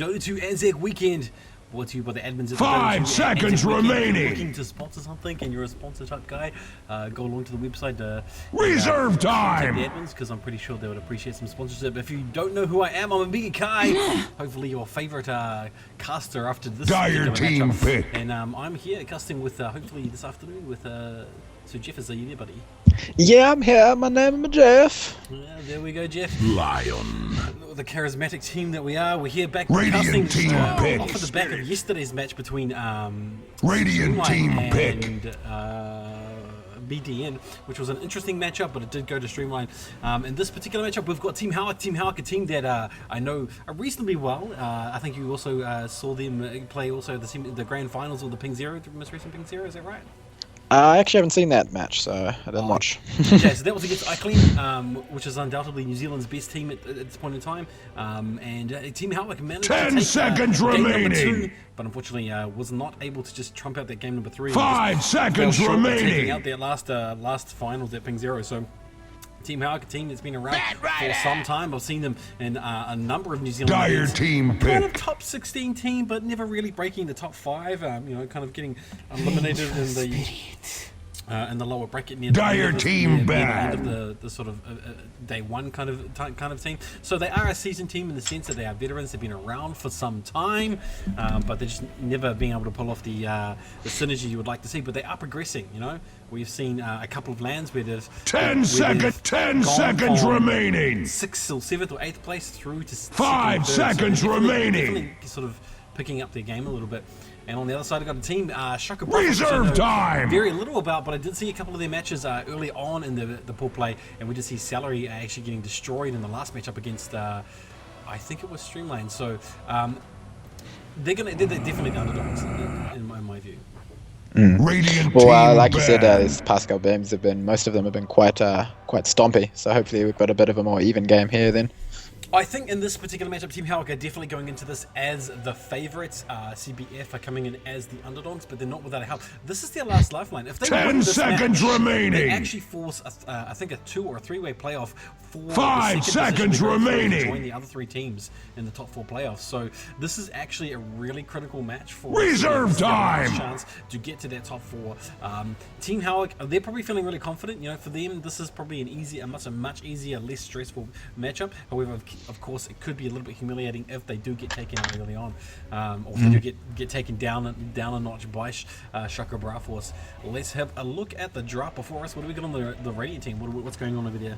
Dota 2 Anzac Weekend. Brought to you by the admins at the 5 seconds remaining. If you're looking to sponsor something and you're a sponsor type guy, go along to the website to reserve time. the admins, because I'm pretty sure they would appreciate some sponsorship. If you don't know who I am, I'm a Biggie Kai. Hopefully your favorite caster after this Dire team matchup. pick. And I'm here casting with hopefully this afternoon with so Jeff, are you there, buddy? Yeah, I'm here. My name is Jeff. Yeah, there we go, Jeff. Lion. The charismatic team that we are. We're here back Radiant casting team pick. off of the back of yesterday's match between Radiant team and pick. BDN, which was an interesting matchup, but it did go to Streamline. In this particular matchup, we've got Team Howick. Team Howick, a team that I know reasonably well. I think you also saw them play also the grand finals of the Ping Zero, the most recent Ping Zero, is that right? I actually haven't seen that match, so I didn't watch. Yeah, so that was against Iclean, which is undoubtedly New Zealand's best team at this point in time. And Team Howick managed 10 to take seconds game number remaining. 2, but unfortunately was not able to just trump out that game number 3. 5 seconds Taking remaining. out their last finals at Ping Zero. So Team Howick, a team that's been around for some time. I've seen them in a number of New Zealand Dire events. team Kind of pick. top 16 team, but never really breaking the top 5. You know, kind of getting eliminated in the lower bracket near Dire the team near the end bad. of the sort of day one kind of team. So they are a seasoned team in the sense that they are veterans. They've been around for some time, but they're just never being able to pull off the synergy you would like to see. But they are progressing. You know, we've seen a couple of lands where there's 10 seconds remaining. 6th or 7th or 8th place through to 5 seconds so remaining. definitely sort of picking up their game a little bit. And on the other side, I've got a team, Shaka Reserve time. Very little about, but I did see a couple of their matches early on in the pool play, and we did see Salary actually getting destroyed in the last matchup against, I think it was Streamline. So they're definitely the underdogs in my view. Radiant Well, team like you said, bad. these past couple games have been, most of them have been quite stompy. So hopefully we've got a bit of a more even game here then. I think in this particular matchup, Team Howick are definitely going into this as the favourites. CBF are coming in as the underdogs, but they're not without a help. This is their last lifeline. If they 10 win this seconds match, remaining. they actually force, I think, a 2 or 3-way playoff for 5 the second seconds position to go through remaining. to join the other 3 teams in the top 4 playoffs. So this is actually a really critical match for Reserve CBF. This is their last time. chance to get to that top 4. Team Howick, they're probably feeling really confident. You know, for them, this is probably a much easier, less stressful matchup. However, of course, it could be a little bit humiliating if they do get taken out early on, or if they do get taken down a notch by Shaka Braforce. Let's have a look at the drop before us. What do we got on the Radiant team? What's going on over there?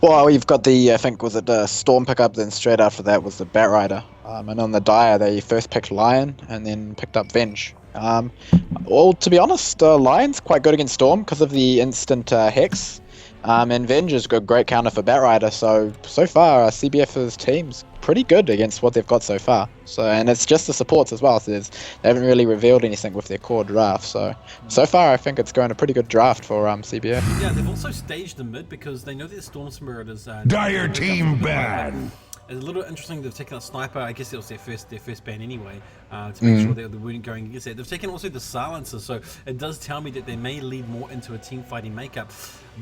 Well, you've got the, I think, was it the Storm pickup, then straight after that was the Bat Rider. And on the Dire, they first picked Lion and then picked up Venge. Well, to be honest, Lion's quite good against Storm because of the instant Hex. And Venge is a great counter for Bat Rider. So far, CBF's team's pretty good against what they've got so far. And it's just the supports as well. So they haven't really revealed anything with their core draft. So far, I think it's going a pretty good draft for CBF. Yeah, they've also staged the mid because they know that Storm Spirit is Dire team bad. It's a little interesting they've taken out Sniper. I guess it was their first ban anyway, to make sure that they weren't going against that. They've taken also the Silencer, so it does tell me that they may lead more into a team fighting makeup,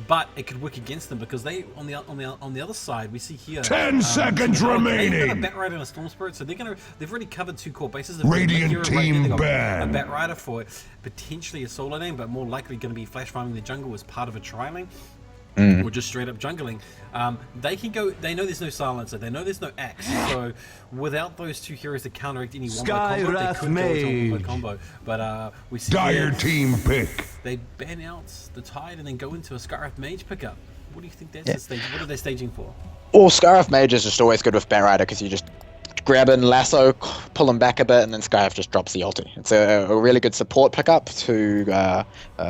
but it could work against them because they on the other side we see here 10 seconds they've got remaining. a Bat Rider and a Storm Spirit, so they've already covered 2 core bases. Radiant team They've got bad. a Bat Rider for potentially a solo lane, but more likely going to be flash farming the jungle as part of a tri-lane. Or just straight up jungling. They can go. They know there's no silencer. They know there's no axe. So without those 2 heroes to counteract any one by combo, they could go to one by combo. But we see Dire here, team pick. they ban out the Tide and then go into a Scarif Mage pickup. What do you think that's the stage? What are they staging for? Well, Scarif Mage is just always good with Bat Rider because you just grab in lasso, pull him back a bit, and then Scarif just drops the ulti. It's a really good support pickup to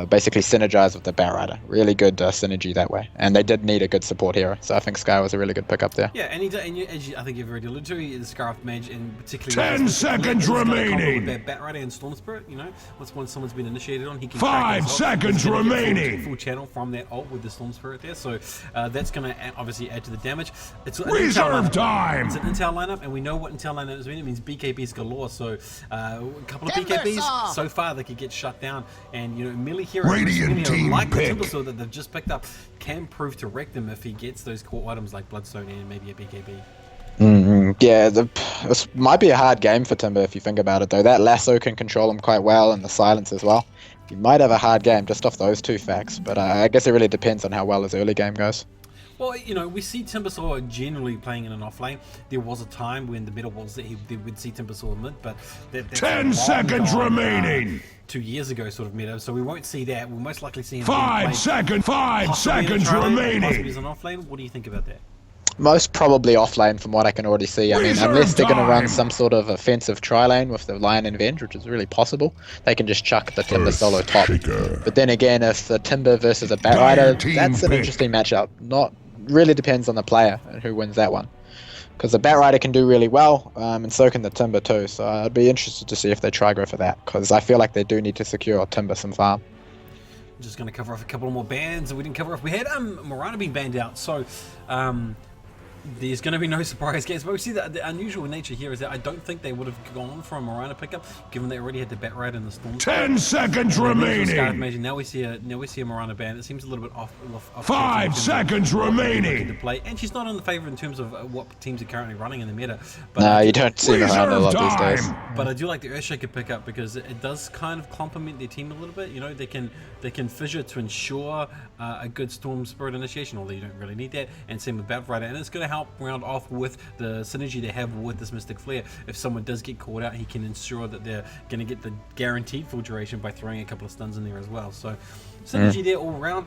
basically synergize with the Bat Rider. Really good synergy that way. And they did need a good support hero, so I think Sky was a really good pickup there. Yeah, and I think you've already alluded to, the Scarif Mage, and particularly 10 seconds remaining. With that Bat Rider and Storm Spirit, you know, once someone's been initiated on, he can 5 seconds He's gonna get remaining. full channel from that ult with the Storm Spirit there, so that's going to obviously add to the damage. It's an Reserve intel lineup. time. It's an intel lineup, and we know what intel lineup is. It means BKBs galore. So a couple of BKBs so far they could get shut down, and you know, melee heroes Radiant like the team pick. Timbersaw that they've just picked up can prove to wreck them if he gets those core items like Bloodstone and maybe a BKB. Yeah, this might be a hard game for Timber if you think about it, though. That lasso can control him quite well, and the silence as well. You might have a hard game just off those two facts, but I guess it really depends on how well his early game goes. Well, you know, we see Timbersaw generally playing in an off lane. There was a time when the meta was that he would see Timbersaw mid, but that's 10 seconds remaining. 2 years ago, sort of meta. So we won't see that. We'll most likely see him. 5 seconds remaining. Possibly as an off lane. What do you think about that? Most probably off lane from what I can already see. I mean, unless they're going to run some sort of offensive tri-lane with the Lion and Venge, which is really possible, they can just chuck the Timber solo top. But then again, if the Timber versus a Batrider, that's an interesting matchup. Not really depends on the player and who wins that one. Because the Batrider can do really well, and so can the Timber too. So I'd be interested to see if they try go for that, because I feel like they do need to secure Timber some farm. I'm just going to cover off a couple more bans that we didn't cover off. We had Morana being banned out, so there's going to be no surprise games. But we see that the unusual nature here is that I don't think they would have gone for a Morana pickup, given they already had the Batrider and the Storm. 10 seconds remaining. Now we see a Morana ban. It seems a little bit off 5 seconds remaining. To play, and she's not in the favour in terms of what teams are currently running in the meta. But no, you don't see Miranda a lot these days. But I do like the Earthshaker pickup because it does kind of complement their team a little bit. You know, they can fissure to ensure a good Storm Spirit initiation, although you don't really need that. And same with Batrider, and it's going to help round off with the synergy they have with this Mystic Flare. If someone does get caught out, he can ensure that they're going to get the guaranteed full duration by throwing a couple of stuns in there as well. So synergy there all around.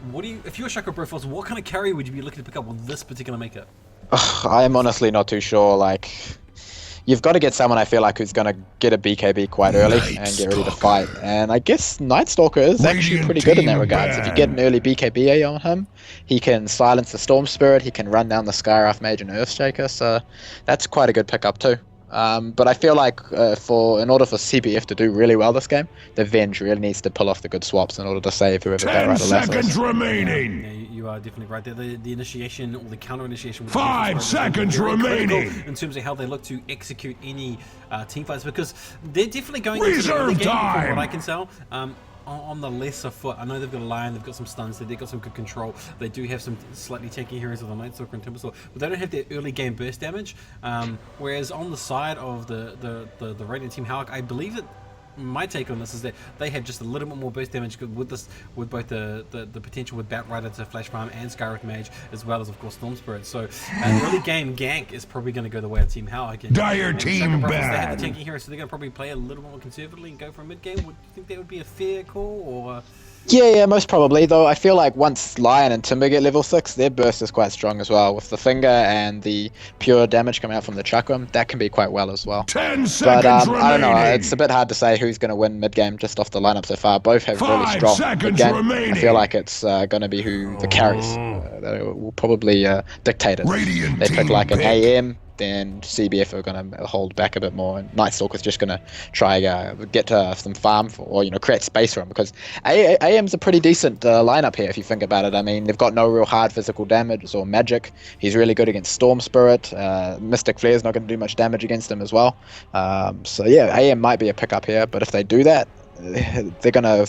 What do you, if you're Chakra Brothos, what kind of carry would you be looking to pick up with this particular makeup? I'm honestly not too sure. Like, you've got to get someone I feel like who's going to get a BKB quite early and get ready to fight. And I guess Night Stalker is actually pretty good in that regard. If you get an early BKB on him, he can silence the Storm Spirit, he can run down the Skywrath Mage and Earthshaker, so that's quite a good pickup too. But I feel like in order for CBF to do really well this game, the Venge really needs to pull off the good swaps in order to save whoever 10 seconds remaining. Yeah, you are definitely right there. The initiation or the counter initiation. 5 seconds remaining. In terms of how they look to execute any team fights, because they're definitely going into the Reserve game, time. from what I can tell. On the lesser foot, I know they've got a Lion, they've got some stuns, they've got some good control. They do have some slightly tanky heroes with the Night Stalker and Timbersaw, but they don't have their early game burst damage. Whereas on the side of the Radiant Team Howick, I believe that my take on this is that they have just a little bit more burst damage with both the potential with Batrider to flash farm and Skywrath Mage, as well as of course Storm Spirit. So an early game gank is probably going to go the way of Team Howick. Dire team They bad. have the tanky hero, so they're going to probably play a little bit more conservatively and go for a mid game. Would you think that would be a fair call, or? Yeah, most probably, though I feel like once Lion and Timber get level 6, their burst is quite strong as well. With the finger and the pure damage coming out from the Chakram, that can be quite well as well. 10 seconds But remaining. I don't know, it's a bit hard to say who's going to win mid-game just off the lineup so far. Both have really 5 strong seconds mid-game. remaining. I feel like it's going to be who the carries that will probably dictate it. Radiant They pick team like an pick. AM, then CBF are going to hold back a bit more, and Night Stalker's just going to try get some farm or create space for him, because AM's a pretty decent lineup here if you think about it. I mean, they've got no real hard physical damage or magic. He's really good against Storm Spirit. Mystic Flare's not going to do much damage against him as well. So yeah, AM might be a pickup here, but if they do that, they're going to,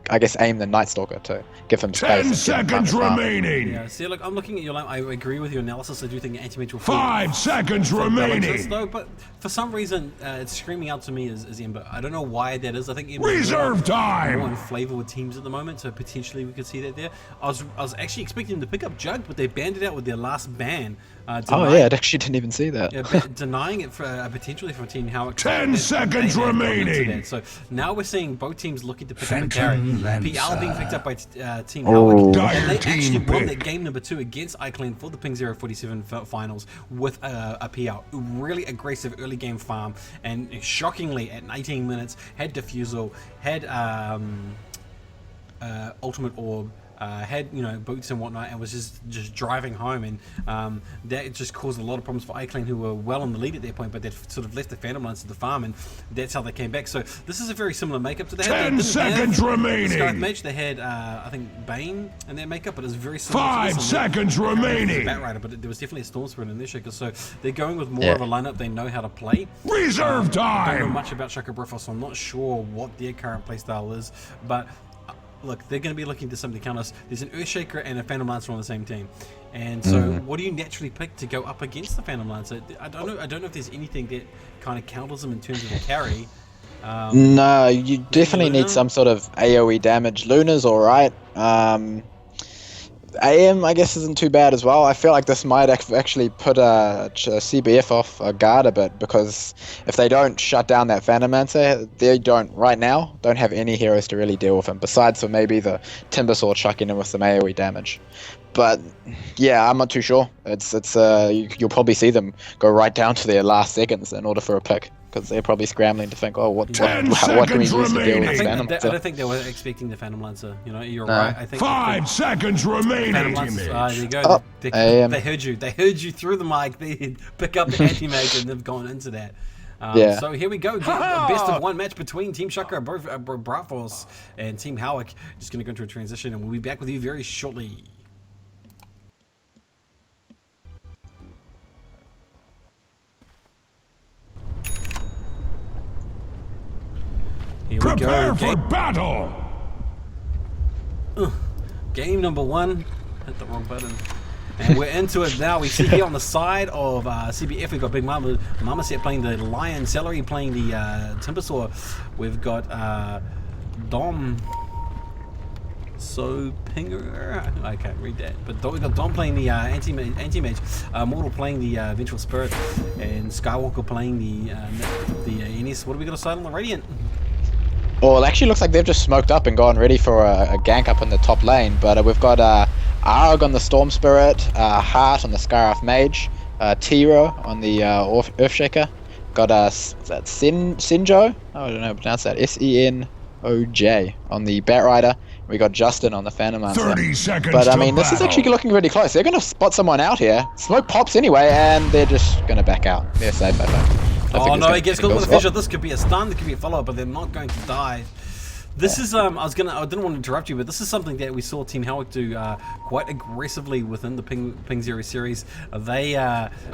I guess, aim the Night Stalker to give him space. 10 seconds remaining. Yeah, see, look, I'm looking at your line. I agree with your analysis. I do think anti-mage will 5 seconds remaining. though, but for some reason, it's screaming out to me as Ember. I don't know why that is. I think Ember Reserve is time. more in flavor with teams at the moment, so potentially we could see that there. I was actually expecting them to pick up Jug, but they banned it out with their last ban. Oh yeah, I actually didn't even see that. Yeah, denying it for potentially from Team Howick. 10 seconds remaining. So now we're seeing both teams looking to pick up a carry. PL being picked up by Team Oh. Howick. Dire And they team actually won pick. that game number 2 against iClean for the Ping 047 finals with a PL. Really aggressive early game farm, and shockingly at 18 minutes had Diffusal, had Ultimate Orb, had boots and whatnot, and was just driving home, and that just caused a lot of problems for iClean, who were well on the lead at that point, but they'd sort of left the Phantom Lines to the farm, and that's how they came back. So this is a very similar makeup to that. 10 seconds remaining. Skywrath Mage, they had I think Bane in their makeup, but it was very similar. 5 seconds remaining. Batrider, but there was definitely a Storm Spirit in their shaker, so they're going with more of a lineup they know how to play. Reserve I don't know time. much about Chakra Brothos, so I'm not sure what their current playstyle is, but look, they're going to be looking to something to counter us. There's an Earthshaker and a Phantom Lancer on the same team, and so what do you naturally pick to go up against the Phantom Lancer? I don't know if there's anything that kind of counters them in terms of a carry. No, you definitely need some sort of AoE damage. Luna's alright. AM, I guess, isn't too bad as well. I feel like this might actually put CBF off guard a bit, because if they don't shut down that Phantom Lancer, they right now don't have any heroes to really deal with him, besides for maybe the Timber Sword chucking in with some AoE damage. But yeah, I'm not too sure. You'll probably see them go right down to their last seconds in order for a pick, because they're probably scrambling to think, oh, what can we use to deal with this Phantom Lancer? I don't think they were expecting the Phantom Lancer. You know, you're right. I think 5 seconds remaining. Phantom Lancer, there you go. They heard you. They heard you through the mic. They pick up the anti-mage and they've gone into that. So here we go. Best of one match between Team Shaka Bravos and Team Howick. Just going to go into a transition, and we'll be back with you very shortly. Here we Prepare for battle! Game number 1. Hit the wrong button. And we're into it now. We see here on the side of CBF, we've got Big Mama Set playing the Lion, Celery playing the Timbersaw. We've got Dom Pinger. I can't read that. But we've got Dom playing the Anti-Mage, Mortal playing the Vengeful Spirit, and Skywalker playing the Ennis. What do we got to side on the Radiant? Well, it actually looks like they've just smoked up and gone ready for a gank up in the top lane. But we've got Arg on the Storm Spirit, Heart on the Scaraf Mage, Tiro on the Earthshaker. Got Sinjo, I don't know how to pronounce that, Senoj on the Batrider. We got Justin on the Phantom Lancer. 30 seconds. But I mean, this is actually looking really close. They're going to spot someone out here. Smoke pops anyway, and they're just going to back out. They're safe, I think. Oh no, he gets caught with a fissure. This could be a stun, this could be a follow-up, but they're not going to die. This is I didn't want to interrupt you, but this is something that we saw Team Howick do quite aggressively within the Ping Zero series. They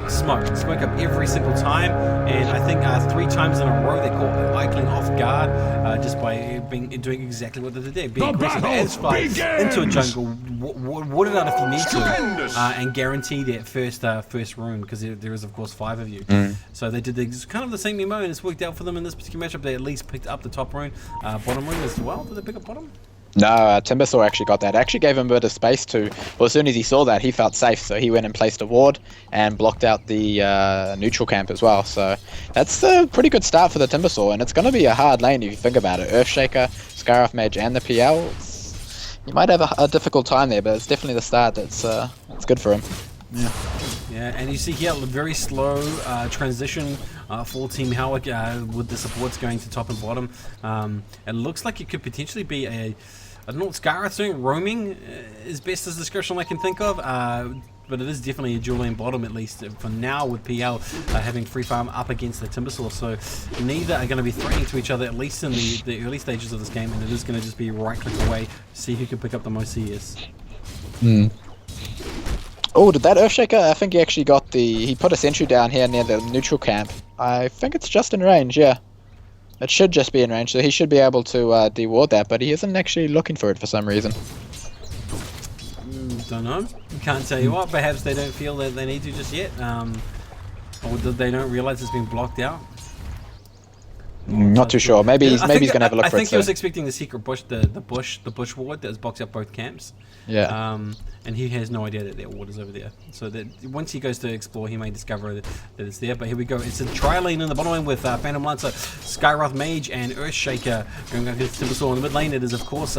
smoke up every single time, and I think 3 times in a row they caught Eichling off guard just by doing exactly what they did, being aggressive as far into a jungle, ward it out if you need to, and guarantee that first rune, because there is of course 5 of you. So they did kind of the same MO, and it's worked out for them in this particular matchup. They at least picked up the top rune, bottom rune as well. Did they pick up bottom? No, Timbersaw actually got that. Actually gave him a bit of space to. Well, as soon as he saw that, he felt safe, so he went and placed a ward and blocked out the neutral camp as well. So that's a pretty good start for the Timbersaw, and it's going to be a hard lane if you think about it. Earthshaker, Scaraf Mage, and the PL. You might have a difficult time there, but it's definitely the start that's good for him. Yeah, and you see here a very slow transition for Team Howick with the supports going to top and bottom. It looks like it could potentially be I don't know what Scarrath's doing. Roaming is best as description I can think of. But it is definitely a dual lane bottom, at least for now, with PL having free farm up against the Timbersaw. So neither are going to be threatening to each other, at least in the early stages of this game, and it is going to just be right click away, see who can pick up the most CS. Oh, did that Earthshaker? I think he actually got he put a sentry down here near the neutral camp. I think it's just in range, yeah. It should just be in range, so he should be able to de-ward that, but he isn't actually looking for it for some reason. Don't know. Can't tell you what. Perhaps they don't feel that they need to just yet, or they don't realize it's been blocked out. Not too sure. Maybe he's gonna have a look for it. I think he was expecting the secret bush, the bush ward that has boxed up both camps. Yeah. And he has no idea that their ward is over there. So that once he goes to explore, he may discover that it's there. But here we go. It's a tri-lane in the bottom lane with Phantom Lancer, Skyroth Mage, and Earthshaker going up against Timbersaw. In the mid lane, it is of course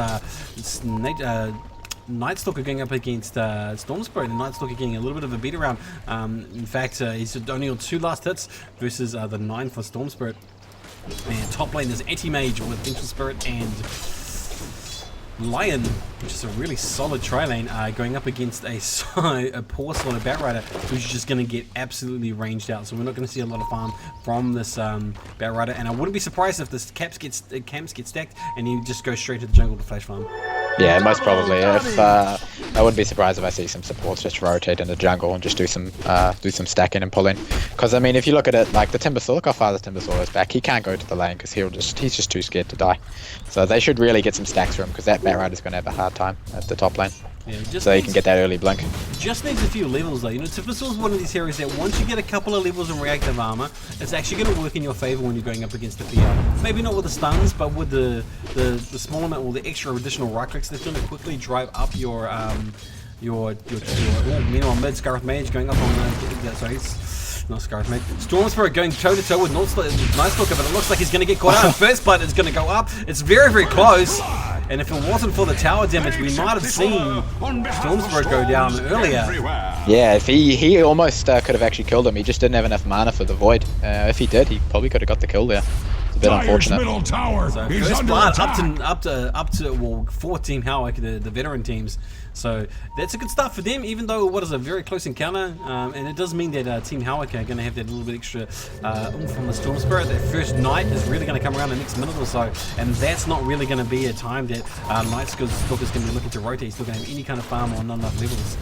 Nightstalker going up against Storm Spirit, and Nightstalker getting a little bit of a beat around. In fact, he's only on 2 last hits versus the 9 for Storm Spirit. And top lane is Anti-Mage with Vengeful Spirit and Lion, which is a really solid tri-lane, going up against a poor sort of Batrider, who's just going to get absolutely ranged out. So we're not going to see a lot of farm from this Batrider, and I wouldn't be surprised if this camps get stacked and he just goes straight to the jungle to flash farm. Yeah, most probably. If I wouldn't be surprised if I see some supports just rotate into jungle and just do some stacking and pulling. Because I mean, if you look at it, like the Timbersaw, look how far the Timbersaw is back. He can't go to the lane because he's just too scared to die. So they should really get some stacks for him because that Batrider's going to have a hard time at the top lane. Yeah, so you can get that early blink. Just needs a few levels though. You know, Timbersaw's one of these heroes that once you get a couple of levels in reactive armor, it's actually going to work in your favor when you're going up against the PL. Maybe not with the stuns, but with the small amount or the extra additional right clicks that's going to quickly drive up your meanwhile mid Scarlet Mage going up on the sorry. Not Scarlet Mage. Storm Spirit going toe to toe with Nice Stalker, but it looks like he's going to get caught out. First blood is going to go up. It's very, very close. And if it wasn't for the tower damage, we might have seen Storm Spirit go down earlier. Yeah, if he almost could have actually killed him. He just didn't have enough mana for the Void. If he did, he probably could have got the kill there. It's a bit unfortunate. Middle tower So is first under blood attack. up to well, 4 Team Howick, the veteran teams. So that's a good start for them, even though what is a very close encounter, and it does mean that Team Howick are going to have that little bit extra oomph from the Storm Spirit. That first Knight is really going to come around the next minute or so, and that's not really going to be a time that Night Stalker's going to be looking to rotate. He's not going to have any kind of farm or not enough levels.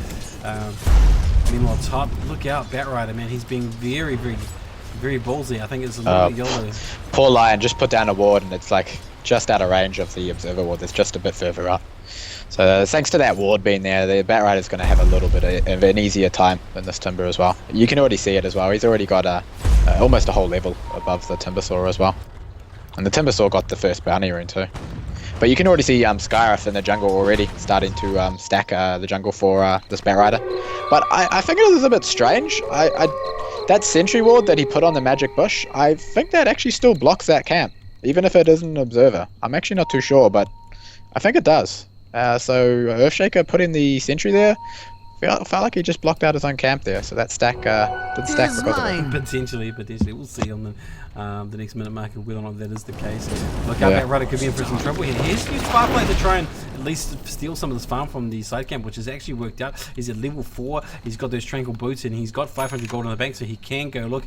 Meanwhile, top, look out, Batrider, man, he's being very, very, very ballsy. I think it's a little bit yellow. Poor Lion just put down a ward, and it's like just out of range of the Observer ward. It's just a bit further up. So thanks to that ward being there, the Batrider's going to have a little bit of an easier time than this Timber as well. You can already see it as well. He's already got almost a whole level above the Timbersaw as well. And the Timbersaw got the first bounty rune too. But you can already see Skyriff in the jungle already starting to stack the jungle for this Batrider. But I think it is a bit strange. That sentry ward that he put on the magic bush, I think that actually still blocks that camp. Even if it isn't an Observer. I'm actually not too sure, but I think it does. So Earthshaker put in the sentry there. Felt like he just blocked out his own camp there, so that stack did stack because of it. Potentially, we'll see on the next minute marker whether or not that is the case. Look out, Batrider could be in for some trouble here. He's used Firefly to try and at least steal some of this farm from the side camp, which has actually worked out. He's at level 4, he's got those tranquil boots, and he's got 500 gold in the bank, so he can go look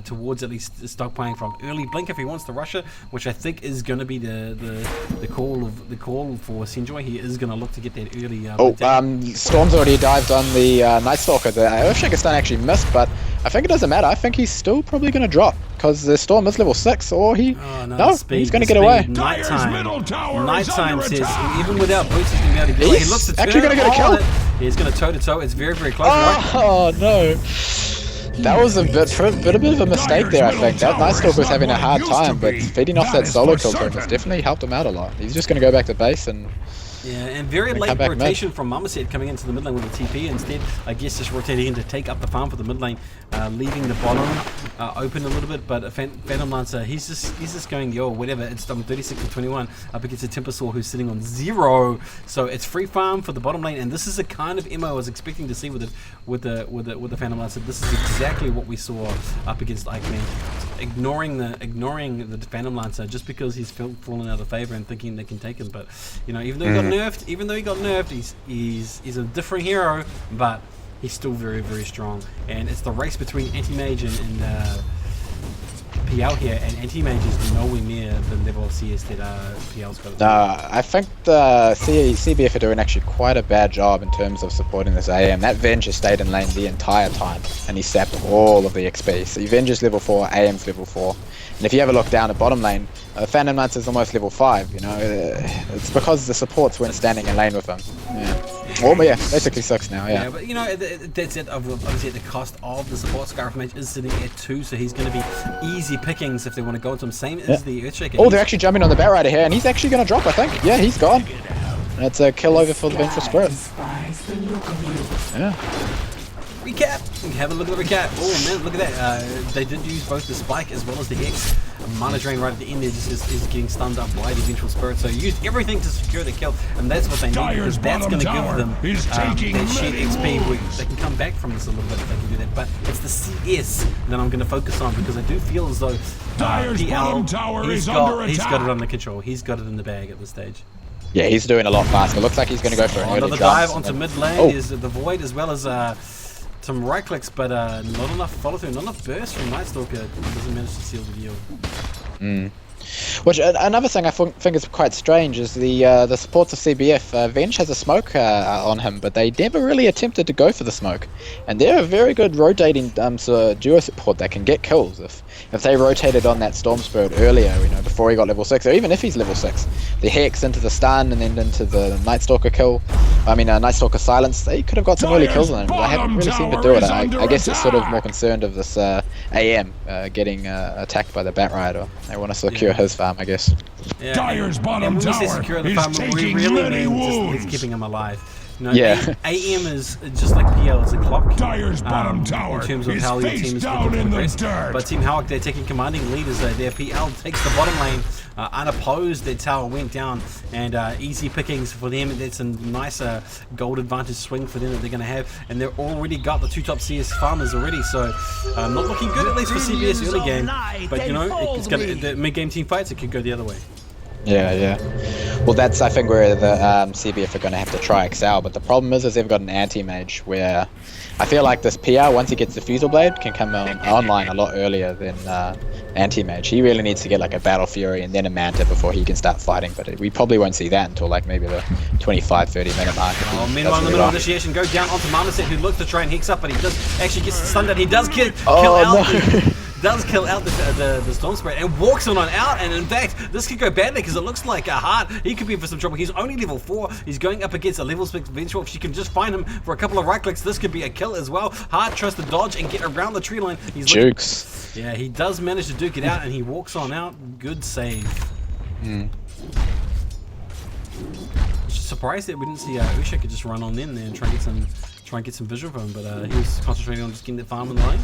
towards at least stockpiling from early blink if he wants to rush it, which I think is going to be the call for Senjoy. He is going to look to get that early. Storm's already dived on the Night Stalker. The Earthshaker stun actually missed, but I think it doesn't matter. I think he's still probably going to drop because the Storm is level 6, or he's going to get away. Nighttime says even without boots he's going to be able to get away. He looks to actually going to get a kill. He's going to toe to toe. It's very, very close. Oh no. That was a bit of a mistake there, I think. That Night Stalker was having a hard time, but feeding off that solo kill to him has definitely helped him out a lot. He's just going to go back to base and... Yeah, and very late rotation from Mamaset coming into the mid lane with the TP. Instead, I guess just rotating in to take up the farm for the mid lane, leaving the bottom open a little bit. But Phantom Lancer, he's just going, yo, whatever. It's 36 to 21 up against a Timbersaw who's sitting on 0. So it's free farm for the bottom lane, and this is the kind of MO I was expecting to see with the Phantom Lancer. This is exactly what we saw up against Eichmann, ignoring the Phantom Lancer just because he's fallen out of favor and thinking they can take him. But you know, even though he got nerfed, he's a different hero, but he's still very, very strong. And it's the race between Anti-Mage and PL here, and Anti-Mage is nowhere near the level of CS that PL's got. I think the CBF are doing actually quite a bad job in terms of supporting this AM. That Venge has stayed in lane the entire time, and he sapped all of the XP. So Venge is level 4, AM's level 4. And if you ever look down at bottom lane, Phantom Lancer is almost level 5, you know. It's because the supports weren't standing in lane with them. Yeah. Well, yeah, basically 6 now, yeah. Yeah, but you know, that's it. Obviously, at the cost of the support, Scarf Mage is sitting at 2, so he's going to be easy pickings if they want to go into him. Same as the Earthshaker. Oh, they're actually jumping on the Batrider here, and he's actually going to drop, I think. Yeah, he's gone. And it's a kill over for the Vengeful Spirit. Yeah. Recap! Have a look at the recap. Oh man, look at that. They did use both the Spike as well as the Hex. Mana Drain right at the end there just is getting stunned up by the Vengeful Spirit. So used everything to secure the kill, and that's what they need, because that's going to give them that shared XP where they can come back from this a little bit if they can do that. But it's the CS that I'm going to focus on, because I do feel as though PL, he's got it under control. He's got it in the bag at this stage. Yeah, he's doing a lot faster. Looks like he's going to go for an early another dive onto mid lane. Is the Void as well as some right clicks, but not enough follow through, not enough burst from Night Stalker. Doesn't manage to seal the deal. Which another thing I think is quite strange is the supports of CBF. Venge has a smoke on him, but they never really attempted to go for the smoke. And they're a very good rotating duo support that can get kills if they rotated on that Storm Spirit earlier, before he got level 6, or even if he's level 6. The Hex into the stun and then into the Night Stalker kill. Night Stalker silence. They could have got some early kills on him, but I haven't really seen to do it. I guess it's sort of more concerned of this AM getting attacked by the Bat Rider. They want to secure his farm, I guess. Yeah, Dyer's bottom and when we say tower secure the is farm, we taking really many mean just wounds. it's keeping him alive. Yeah. AM is just like PL, it's a clock. Dyer's bottom tower in terms of is how your face team is down in the progressed. dirt. But Team Howick, they're taking commanding lead as their PL takes the bottom lane unopposed. Their tower went down, and easy pickings for them. That's a nice gold advantage swing for them that they're going to have, and they've already got the 2 top CS farmers already. So not looking good, at least for CBS early game. But it's gonna, the mid game team fights, it could go the other way. Yeah. Well, that's I think where the CBF are going to have to try excel. But the problem is they've got an anti-mage where I feel like this PR, once he gets the Fusel Blade, can come online a lot earlier than anti-mage. He really needs to get like a Battle Fury and then a Manta before he can start fighting. But we probably won't see that until like maybe the 25-30 minute mark. Meanwhile, in the middle of initiation, goes down onto Marmoset, who looks to try and hex up, but he does actually gets stunned out. He does kill out. Does kill out the Storm Spirit and walks on out, and in fact this could go badly because it looks like a Heart, he could be in for some trouble. He's only level 4, he's going up against a level 6 Vengeful. If she can just find him for a couple of right clicks, this could be a kill as well. Heart tries to dodge and get around the tree line. He's Jukes. Yeah, he does manage to duke it out and he walks on out. Good save. Just surprised that we didn't see Usha could just run on in there and try and get some visual for him, but he was concentrating on just getting that farm in the lane.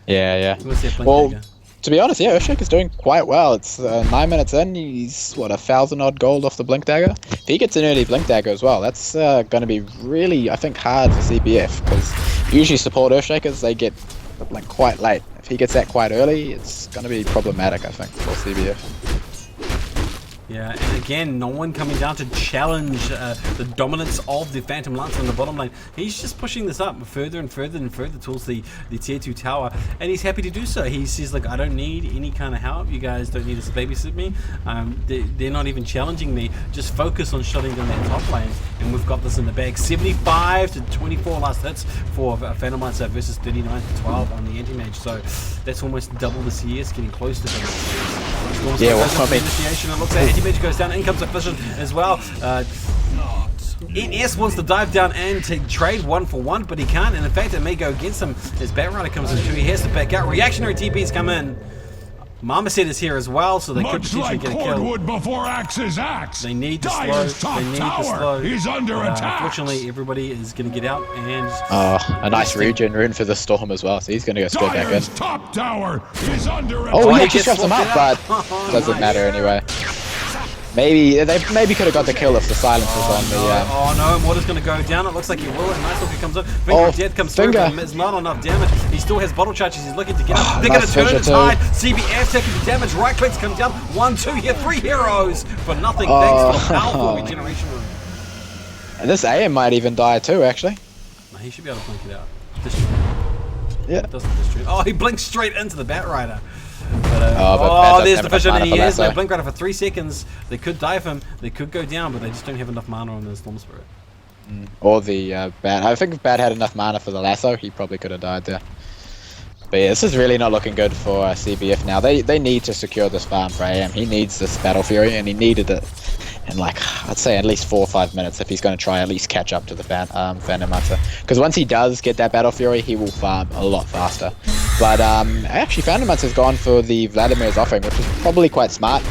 Yeah. Well, to be honest, Ushak is doing quite well. It's 9 minutes in. He's 1,000 odd gold off the Blink Dagger. If he gets an early Blink Dagger as well, that's going to be really, I think, hard for CBF because usually support Earthshakers they get like quite late. If he gets that quite early, it's going to be problematic, I think, for CBF. Yeah, and again, no one coming down to challenge the dominance of the Phantom Lancer in the bottom lane. He's just pushing this up further and further and further towards the tier 2 tower, and he's happy to do so. He says, like, I don't need any kind of help. You guys don't need to babysit me. They're not even challenging me. Just focus on shutting down that top lane, and we've got this in the bag. 75 to 24 last hits for Phantom Lancer versus 39 to 12 on the anti-mage. So that's almost double the CS, getting close to double the CS. Yeah, well, I mean, initiation, it looks like anti-mage goes down, in comes a Fission as well. NS wants to dive down and to trade 1-for-1, but he can't, and in fact it may go against him as Bat Rider comes in too. He has to back out. Reactionary TPs come in. Marmoset is here as well, so they could potentially get a kill. Before axe's axe. They need to Dyer's slow. top They need to tower slow. is under attack. Unfortunately, everybody is going to get out, and a nice regen rune for the Storm as well, so he's going to go straight back in. Dyer's top tower is under attack. Oh, he he actually gets swaps him up, but Oh, doesn't nice. matter anyway. Maybe they could have got the kill if the silence was on the. Oh no, Mortar's going to go down. It looks like he will, and Nice Looker comes up. Finger of Death comes through, but it's not enough damage. He still has bottle charges. He's looking to get up. They're going to nice turn Fisher the too. tide. CBF taking the damage. Right clicks come down. 1-2 here. 3 heroes for nothing. Thanks to the powerful regeneration room. And this AM might even die too, actually. No, he should be able to blink it out. Distribute. Yeah. Doesn't distribute. Oh, he blinks straight into the Bat Rider. But, Bat there's doesn't the have Fission, enough and he mana is. for They lasso. blink Rider for 3 seconds. They could dive him. They could go down, but they just don't have enough mana on the Storm Spirit. Or the Bat. I think if Bat had enough mana for the lasso, he probably could have died there. But yeah, this is really not looking good for CBF now. They need to secure this farm for AM. He needs this Battle Fury, and he needed it in, like, I'd say at least 4 or 5 minutes if he's going to try at least catch up to the Phantom Lancer. Because once he does get that Battle Fury, he will farm a lot faster. But actually, Phantom Lancer's gone for the Vladimir's offering, which is probably quite smart.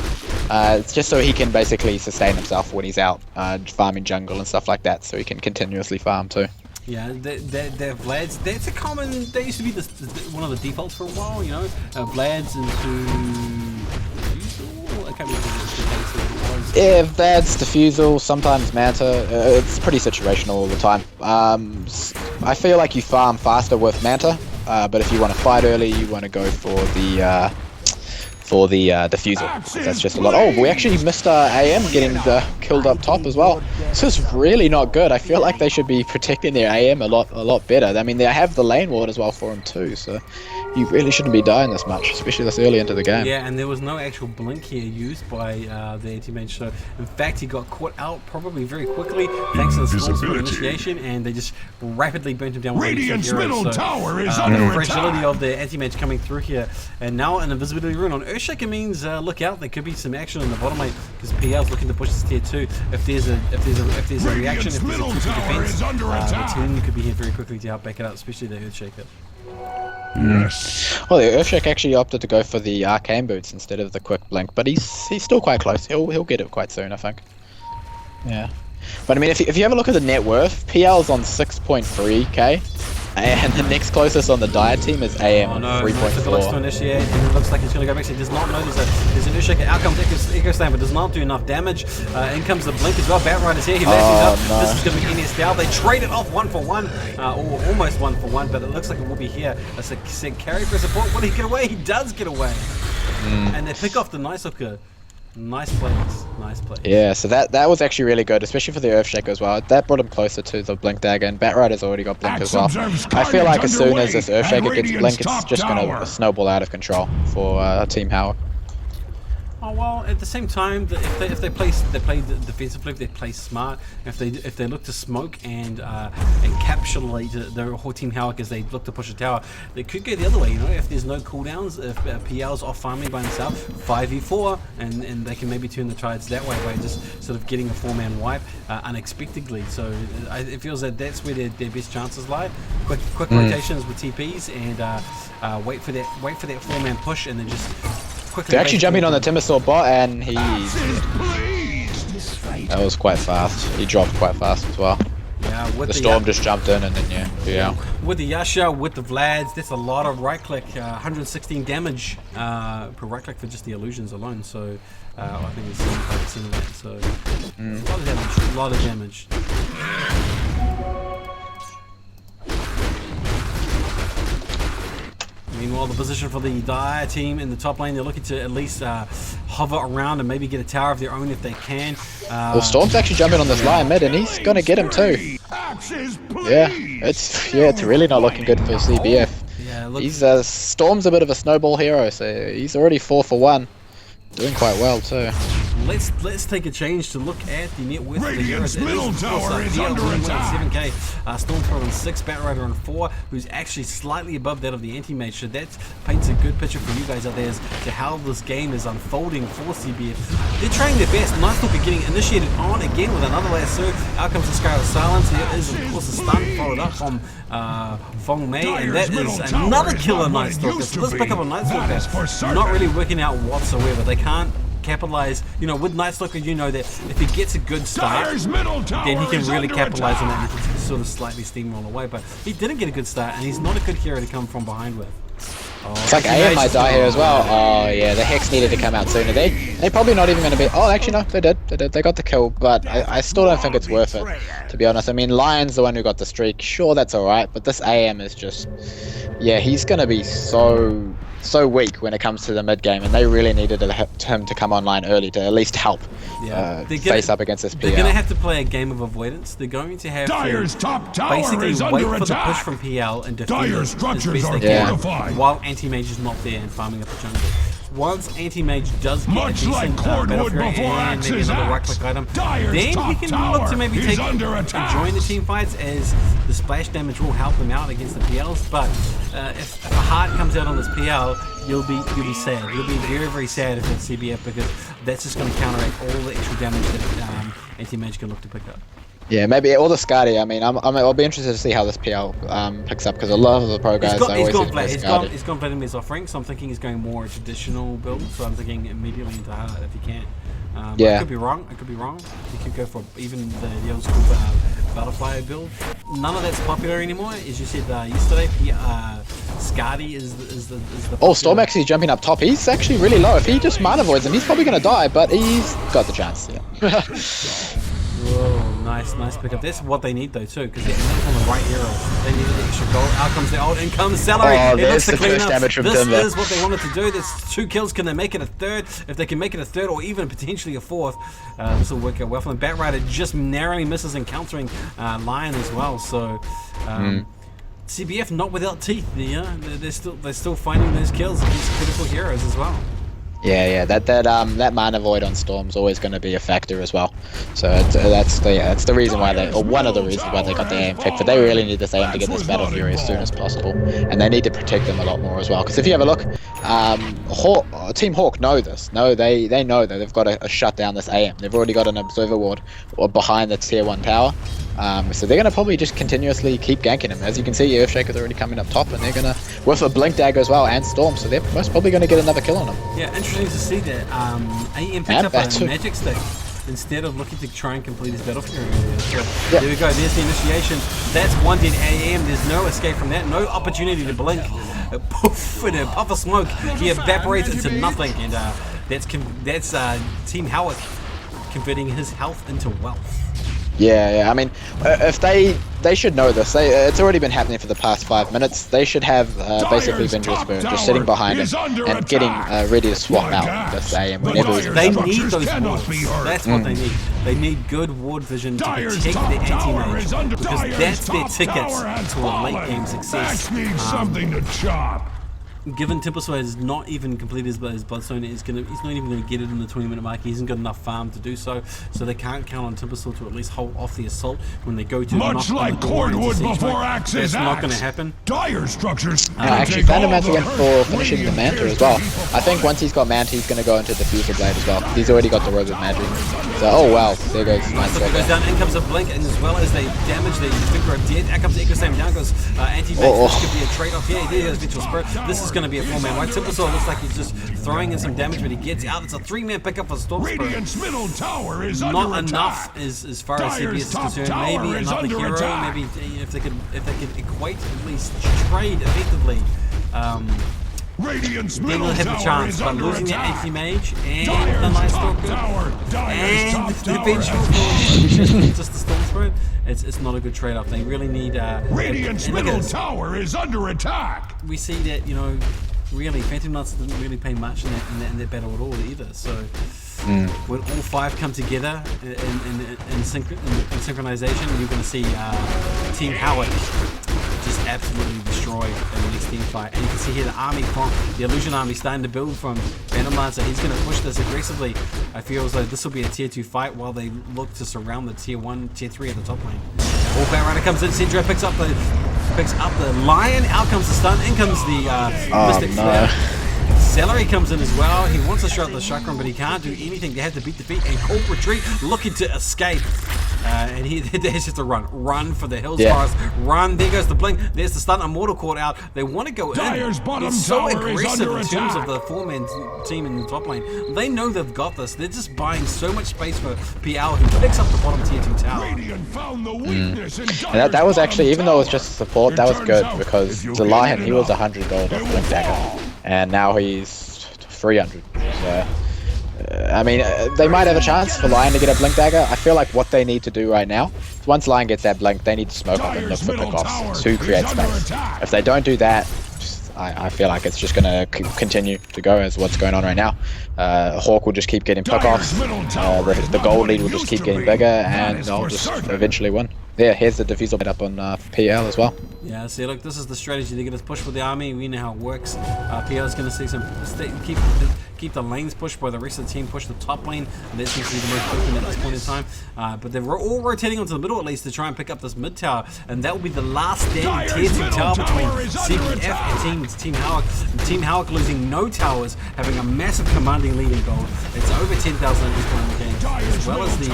It's just so he can basically sustain himself when he's out farming jungle and stuff like that, so he can continuously farm too. Yeah, they're Vlad's. That's a common. They used to be one of the defaults for a while, you know. Vlad's into. I can't remember what it was. Yeah, Vlad's Diffusal, sometimes Manta. It's pretty situational all the time. I feel like you farm faster with Manta, but if you want to fight early, you want to go for the for the defusal. That's just a lot. Oh, we actually missed AM getting killed up top as well. This is really not good. I feel like they should be protecting their AM a lot better. I mean, they have the lane ward as well for him too, so you really shouldn't be dying this much, especially this early into the game. Yeah, and there was no actual blink here used by the anti-mage, so in fact he got caught out probably very quickly thanks to the Storm's initiation, and they just rapidly burnt him down. Radiant's middle tower is the under fragility attack. of the anti-mage coming through here, and now an invisibility rune on Earthshaker means look out, there could be some action in the bottom lane because PL's looking to push this tier 2. If there's a reaction, if there's a middle tricky tower defense, is under the attack. team could be here very quickly to help back it up, especially the Earthshaker. Yes. Well, the Earthshaker actually opted to go for the arcane boots instead of the quick blink, but he's still quite close. He'll get it quite soon, I think. Yeah. But I mean, if you have a look at the net worth, PL's on 6.3k, and the next closest on the Dire team is AM on 3.4. Looks to initiate, and it looks like he's going to go back. So he does not know there's an Earthshaker. Out comes Echo Slam, but does not do enough damage. In comes the blink as well. Batrider's here. He lashes up. No. This is going to be NS down. They trade it off 1-for-1, or almost 1-for-1, but it looks like it will be here. That's a sick carry for support. Will he get away? He does get away. And they pick off the Nice Hooker. Nice plays. Nice plays. Yeah, so that was actually really good, especially for the Earthshaker as well. That brought him closer to the Blink Dagger, and Batrider's already got Blink as well. I feel like as soon as this Earthshaker gets Blink, it's just going to snowball out of control for Team Howick. Oh well, at the same time, if they play defensively, if they play smart, if they look to smoke and encapsulate the whole Team Howick as they look to push a tower, they could go the other way. You know, if there's no cooldowns, if PL's off farming by himself, 5v4, and they can maybe turn the tides that way by just sort of getting a 4-man wipe unexpectedly. So it feels that that's where their best chances lie. Quick rotations with TPs and wait for that 4-man push, and then just. They're actually jumping on the Timbersaw bot, and he's that was quite fast. He dropped quite fast as well. Yeah, with the Storm just jumped in, and then yeah. With the Yasha, with the Vlads, that's a lot of right click. 116 damage per right click for just the illusions alone. So I think it's 75% of that. So a lot of damage. Meanwhile, the position for the Dire team in the top lane, they're looking to at least hover around and maybe get a tower of their own if they can. Well, Storm's actually jumping on this Lion mid, and he's gonna get him too. Yeah, it's really not looking good for CBF. Yeah, look, He's Storm's a bit of a snowball hero, so he's already 4-for-1, doing quite well too. Let's take a change to look at the net worth of the heroes. Middle tower is under attack. 7k. Stormthrower on 6, Batrider on 4, who's actually slightly above that of the anti-mage. So that paints a good picture for you guys out there as to how this game is unfolding for CBF. They're trying their best. Nice Hooker getting initiated on again with another lasso. Out comes the Scarlet Silence. There is of course a stun followed up from Fong Mei, and that is another killer Night Stalker. So let's pick up a Night Stalker. Not really working out whatsoever. They can't capitalize, you know, with Night Stalker, you know that if he gets a good start, then he can really capitalize on that and he can sort of slightly steamroll away. But he didn't get a good start, and he's not a good hero to come from behind with. It's like AM might die here as well. Oh yeah, the Hex needed to come out sooner. They're probably not even going to be. Oh, actually no, they did. They got the kill, but I still don't think it's worth it, to be honest. I mean, Lion's the one who got the streak. Sure, that's all right, but this AM is just, yeah, he's going to be so weak when it comes to the mid game, and they really needed him to come online early to at least help face up against this PL. They're going to have to play a game of avoidance. They're going to have Dyer's to top tower basically is wait under for the push attack. from PL and defend Dyer's it as structures best are they can fortified. while anti-mage is not there and farming up the jungle. Once anti-mage does get Much a like decent Cordwood battlefield before and maybe Axe's another axe, right-click item, Dyer's then he top can look to maybe tower take is under attack. join the team fights, as the splash damage will help them out against the PLs. But if a heart comes out on this PL, you'll be sad. You'll be very, very sad if it's CBF, because that's just going to counteract all the extra damage that anti-mage can look to pick up. Yeah, maybe all the Skadi. I mean, I'll be interested to see how this PL picks up, because a lot of the pro guys always seem to play Skadi. He's gone Vladimir's offering, so I'm thinking he's going more a traditional build. So I'm thinking immediately into hard if he can. Yeah. I could be wrong. He could go for even the old school butterfly build. None of that's popular anymore, as you said yesterday. Skadi is the. Oh, Storm actually jumping up top. He's actually really low. If he just mana voids him, he's probably going to die, but he's got the chance. Yeah. Whoa, nice pickup. That's what they need though too, because they're on the right hero. They need the extra gold. Out comes the ult, in comes Celery. Oh, It there's looks to the clean first up. damage from This Timber. is what they wanted to do. There's 2 kills. Can they make it a third? If they can make it a third, or even potentially a fourth, this will work out well for them. Bat Rider just narrowly misses encountering Lion as well. So. CBF not without teeth. They're still finding those kills against critical heroes as well. Yeah, that mana void on Storm's always going to be a factor as well. So that's the reason why they, or one of the reasons why they got the AM pick. But they really need this AM to get this Battle Fury as soon as possible, and they need to protect them a lot more as well. Because if you have a look, Team Hawk know this. No, they know that they've got to shut down this AM. They've already got an Observer Ward behind the Tier 1 tower. So they're going to probably just continuously keep ganking him. As you can see, Earthshaker's already coming up top, and they're going to, with a Blink Dagger as well, and Storm, so they're most probably going to get another kill on him. Yeah, interesting to see that AM picked up a magic stick instead of looking to try and complete his Battle Fury earlier. So there we go, there's the initiation. That's one dead AM, there's no escape from that, no opportunity to blink. Poof, in a puff of smoke, he evaporates into nothing, and that's Team Howick converting his health into wealth. Yeah. I mean, if they should know this. It's already been happening for the past 5 minutes. They should have basically Vengeful Spirit just sitting behind him and getting ready to swap out this AM whenever he's They need those wards. That's what they need. They need good ward vision to protect the anti-mage, because that's their ticket to a late game success. Something to chop. Given Timbersaw has not even completed his Bloodstone, he's not even going to get it in the 20-minute mark. He hasn't got enough farm to do so, so they can't count on Timbersaw to at least hold off the assault when they go to Much like cordwood before axe is That's not going to happen. Dire structures. Actually, found him at the end for finishing the Manta as well. I think once he's got Manta, he's going to go into the Diffuser Blade as well. He's already got the Robe of Magic. So, oh wow, there goes nice. So goes down, in comes a Blink, and as well as they damage the Finger of Dead, out comes the Echo Slam, down goes anti-mage. This could be a trade-off here. Here goes Vengeful Spirit. This is going to be a 4-man right. Timbersaw looks like he's just throwing in some damage, but he gets out. It's a 3-man pickup for Storm Spirit. Radiant's middle tower is Not under enough attack. as far as CBS is concerned. Maybe another hero. Maybe if they could equate, at least trade effectively. Radiant's Then middle they'll have a tower chance, is but under losing the attack. anti-mage and Dire's the Night top Stalker tower. Dire's and top the tower Vengeful has Force, just the Storm Spirit, it's not a good trade-off. They really need Radiant's and look at middle this. tower is under attack. We see that, really Phantom Knights didn't really pay much in that battle at all either. So when all 5 come together in synchronization, you're going to see Team Howick just absolutely destroy in the next team fight. And you can see here the army from the Illusion army starting to build from Phantom Knights, so he's going to push this aggressively. I feel as though this will be a tier 2 fight while they look to surround the tier 1, tier 3 at the top lane. All Bat Rider comes in, Syndra picks up the Lion, out comes the stun, in comes the Mystic Flare. Celery comes in as well. He wants to shot the chakram, but he can't do anything. They have to beat the feet and Cold Retreat, looking to escape. And there's just a run for the hills, Forest. Run, there goes the blink, there's the stun, Immortal caught out. They want to go Dire's in. bottom They're so tower is aggressive under in terms of attack. the 4-man team in the top lane. They know they've got this. They're just buying so much space for PL, who picks up the bottom tier 2 tower. Radiant found the weakness in And that was actually, even though it was just support, that was good, because the Lion, he was 100 gold off Blink Dagger, and now he's 300. So, I mean, they might have a chance for Lion to get a Blink Dagger. I feel like what they need to do right now, once Lion gets that Blink, they need to smoke up and look for pickoffs to create space. If they don't do that, I feel like it's just going to continue to go as what's going on right now. Hawk will just keep getting pickoffs, the gold lead will just keep getting bigger, and they'll just eventually win. Yeah, here's the Diffusal made up on PL as well. Yeah, see, look, this is the strategy. They're going to push with the army. We know how it works. PL is going to see some keep the lanes pushed while the rest of the team push the top lane. And that seems to be the most open at this point in time. But they're all rotating onto the middle at least to try and pick up this mid tower. And that will be the last stand tier 2 tower between CBF and Team Howick. And Team Howick losing no towers, having a massive commanding lead in gold. It's over 10,000 at this point in the game, as well as the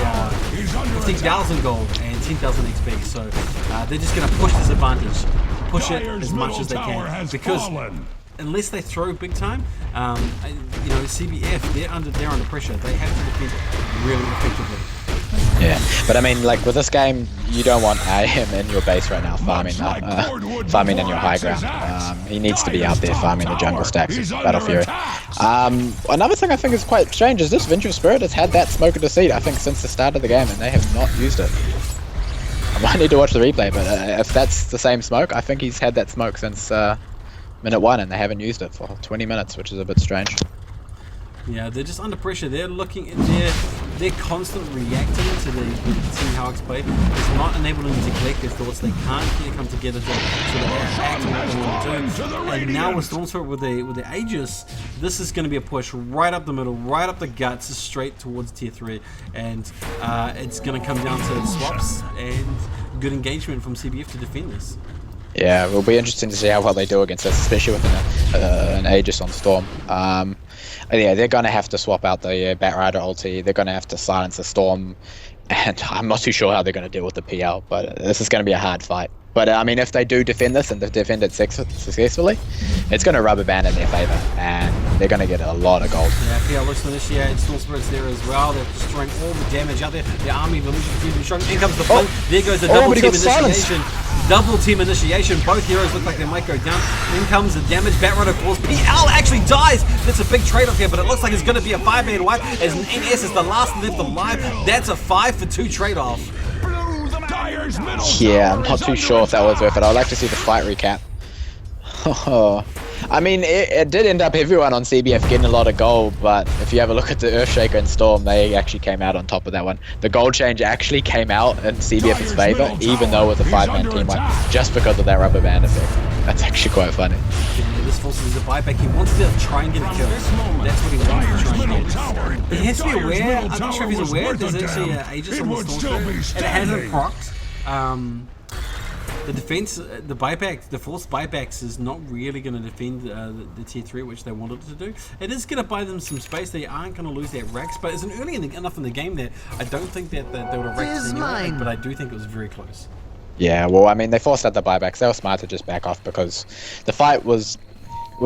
15,000 gold and 10,000 XP. So they're just going to push this advantage, push it as much as they can, because unless they throw big time, CBF, they're under pressure. They have to defend really effectively. Yeah, but I mean, like with this game, you don't want AM in your base right now farming, farming in your high ground. He needs to be out there farming the jungle stacks with Battle Fury. Another thing I think is quite strange is this Vengeful Spirit has had that Smoke of Deceit, I think, since the start of the game, and they have not used it. I might need to watch the replay, but if that's the same smoke, I think he's had that smoke since minute 1, and they haven't used it for 20 minutes, which is a bit strange. Yeah, they're just under pressure. They're looking at they're constantly reacting to the Team Howik's play. It's not enabling them to collect their thoughts. They can't come together to act on what they want to do. And now with Storm Spirit with the Aegis, this is going to be a push right up the middle, right up the guts, straight towards tier 3. And it's going to come down to swaps and good engagement from CBF to defend this. Yeah, it will be interesting to see how well they do against us, especially with an Aegis on Storm. Yeah, they're going to have to swap out the Batrider ulti. They're going to have to silence the Storm, and I'm not too sure how they're going to deal with the PL, but this is going to be a hard fight. But I mean, if they do defend this and they defend it successfully, it's going to rubber band in their favor, and they're going to get a lot of gold. Yeah, PL looks to initiate. Storm Spirit's there as well. They're destroying all the damage out there. The army of Illusion team is strong. In comes the flint. There goes the double team initiation. Double team initiation. Both heroes look like they might go down. In comes the damage. Batrider falls. PL actually dies. That's a big trade-off here, but it looks like it's going to be a 5-man wipe as NS is the last left alive. That's a 5-for-2 trade-off. Yeah, I'm not too sure if that was worth it. I'd like to see the fight recap. I mean, it did end up everyone on CBF getting a lot of gold, but if you have a look at the Earthshaker and Storm, they actually came out on top of that one. The gold change actually came out in CBF's favor, even though it was a 5-man team wipe, just because of that rubber band effect. That's actually quite funny. Yeah, this forces a buyback. He wants to try and get a kill. That's what he wants to try and get. But he has to be aware. I'm not sure if he's aware. There's actually an Aegis on the Storm, and it hasn't procced. The defense, the buyback, the forced buybacks is not really going to defend the tier 3, which they wanted to do. It is going to buy them some space. They aren't going to lose their racks, but it's early enough in the game that I don't think that they would have racked anyway, but I do think it was very close. Yeah, well, I mean, they forced out the buybacks. They were smart to just back off because the fight was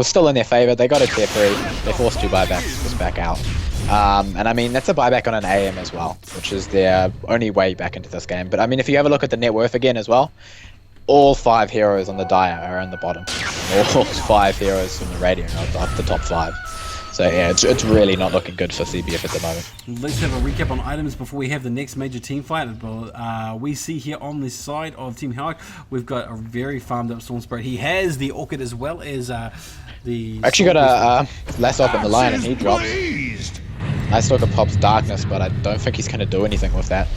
still in their favor. They got a tier 3. They forced 2 buybacks to just back out. And I mean, that's a buyback on an AM as well, which is their only way back into this game. But I mean, if you have a look at the net worth again as well, all 5 heroes on the Dire are in the bottom. All 5 heroes from the Radio are up the top 5. So yeah, it's really not looking good for CBF at the moment. Let's have a recap on items before we have the next major team fight. We see here on this side of Team Howick, we've got a very farmed up Storm Spirit. He has the Orchid as well as the... Actually got a lasso up in the line and he drops. Nice look at Pop's Darkness, but I don't think he's going to do anything with that.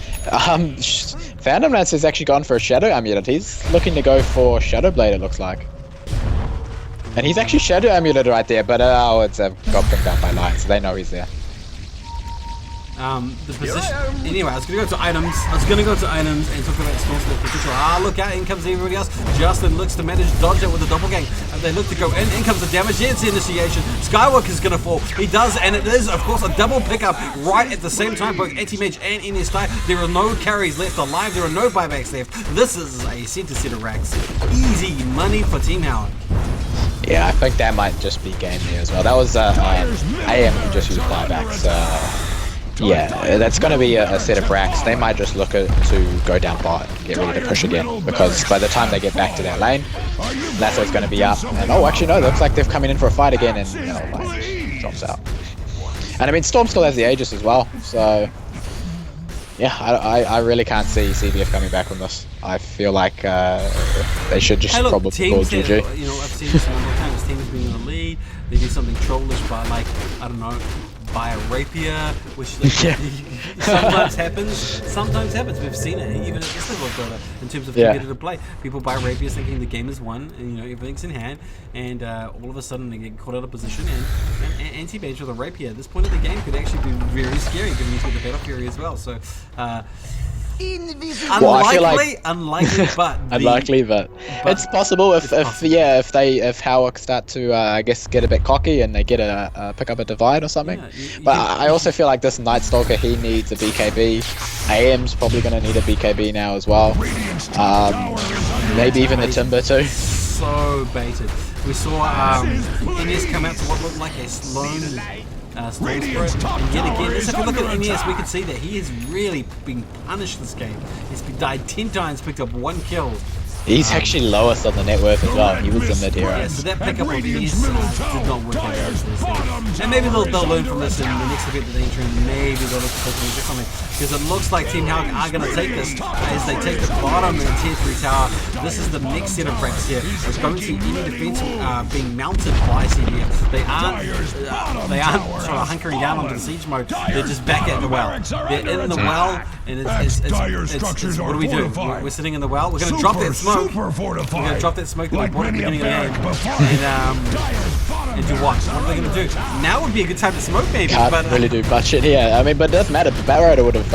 Phantom Lance has actually gone for a Shadow Amulet. He's looking to go for Shadow Blade, it looks like. And he's actually Shadow Amulet right there, but it's got pinned down by Light, so they know he's there. The position. Anyway, I was going to go to items. And talk about Storm Spirit potential. Look out! In comes everybody else. Justin looks to manage dodge it with the doppelgang. And they look to go in. In comes the damage. It's the initiation. Skywalker is going to fall. He does, and it is, of course, a double pickup right at the same time. Both Anti-Mage and NS die. There are no carries left alive. There are no buybacks left. This is a set of racks. Easy money for Team Howick. Yeah, I think that might just be game there as well. That was AM who just used buybacks. Yeah, that's going to be a set of racks. They might just look to go down bot and get ready to push again, because by the time they get back to that lane, Lasso's going to be up. And oh, actually no, looks like they're coming in for a fight again, and like, drops out. And I mean, Storm still has the Aegis as well, so yeah, I really can't see CBF coming back from this. I feel like they should just probably call GG. You know, I've seen some other times teams being in the lead, they do something trollish by, like, I don't know, buy a rapier, which sometimes happens. We've seen it even at this level of Dota in terms of competitive play. People buy rapiers thinking the game is won, and you know everything's in hand, and all of a sudden they get caught out of position. And anti-mage with a rapier at this point of the game could actually be very scary, given you get the Battle Fury as well. So. Unlikely, but it's possible if Howick start to I guess get a bit cocky and they get pick up a divide or something. But I also feel like this Night Stalker, he needs a BKB. AM's probably going to need a BKB now as well. Maybe even the Timber too. So baited. We saw NS come out to what looked like a lone Storm Spirit. And yet again, if you look at NES, we can see that he has really been punished this game. He's died 10 times, picked up 1 kill. He's actually lowest on the net worth as well. He was the mid-hero. Yeah, so that pickup of NES did not work out as this. And maybe they'll learn from this in the next event that they enter, and maybe they'll look to do something. Because it looks like Team Howick are going to take this as they take the bottom in Tier 3 tower. This is the next set of practice here. I don't see any defense being mounted by CBF. They aren't sort of hunkering down onto the siege mode. They're just back at the well. They're in the well, and it's what do we do? We're sitting in the well. We're going to drop that smoke. We're going to drop that smoke that we brought at the beginning of the game. And do what? What are they going to do? Now would be a good time to smoke, maybe. Can't really do much in here. I mean, but it doesn't matter. The Batrider would have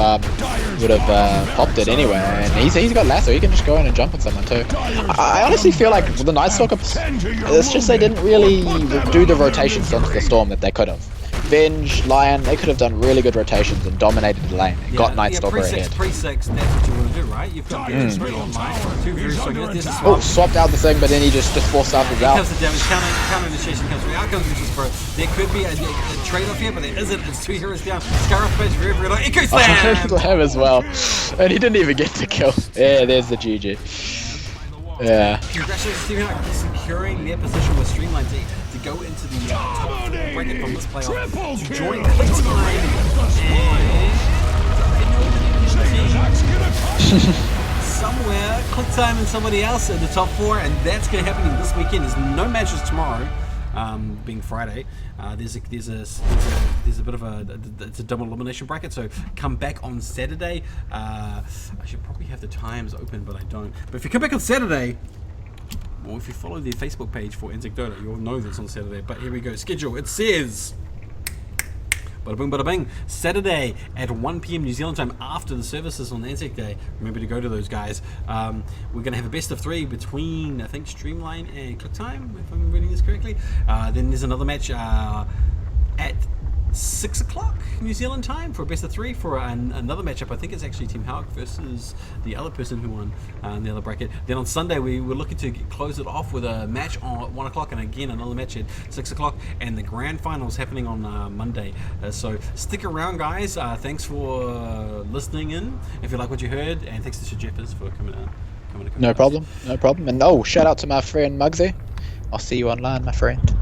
popped it anyway, and he's got lasso. He can just go in and jump on someone too. I honestly feel like with the Night Stalker, it's just they didn't really do the rotations onto the Storm that they could have. Venge, Lion, they could have done really good rotations and dominated the lane and got Night Stalker ahead. Pre-6, that's what you want to do, right? You've got Venge straight on line. 2 very strong. Oh, swapped out the thing, but then he just forced out the out. out. Comes the damage, counter initiation comes through. Out comes Vicious Spirit. There could be a trade-off here, but there isn't. It's 2 heroes down. Scarif Badge, very, very low. Echo Slam! Him as well. And he didn't even get the kill. Yeah, there's the GG. Yeah. Congratulations, Team Howick, securing their position with Streamline to go into the top bracket from this playoff to join somewhere QuickTime and somebody else in the top 4, and that's going to happen this weekend. There's no matches tomorrow, being Friday. There's a bit of it's a double elimination bracket, so come back on Saturday. I should probably have the times open, but I don't. But if you come back on Saturday, or if you follow the Facebook page for Anzac Dota, you'll know this on Saturday. But here we go. Schedule. It says, bada boom, bada bing. Saturday at 1 PM New Zealand time after the services on Anzac Day. Remember to go to those guys. We're going to have a best of 3 between, I think, Streamline and QuickTime, if I'm reading this correctly. Then there's another match at 6 o'clock New Zealand time for a best of 3 for another matchup. I think it's actually Team Howick versus the other person who won in the other bracket. Then on Sunday we were looking to close it off with a match on 1 o'clock, and again another match at 6 o'clock, and the grand final is happening on Monday. So stick around, guys. Thanks for listening in if you like what you heard, and thanks to Sir Jeffers for coming to No problem. And shout out to my friend Muggsy. I'll see you online, my friend.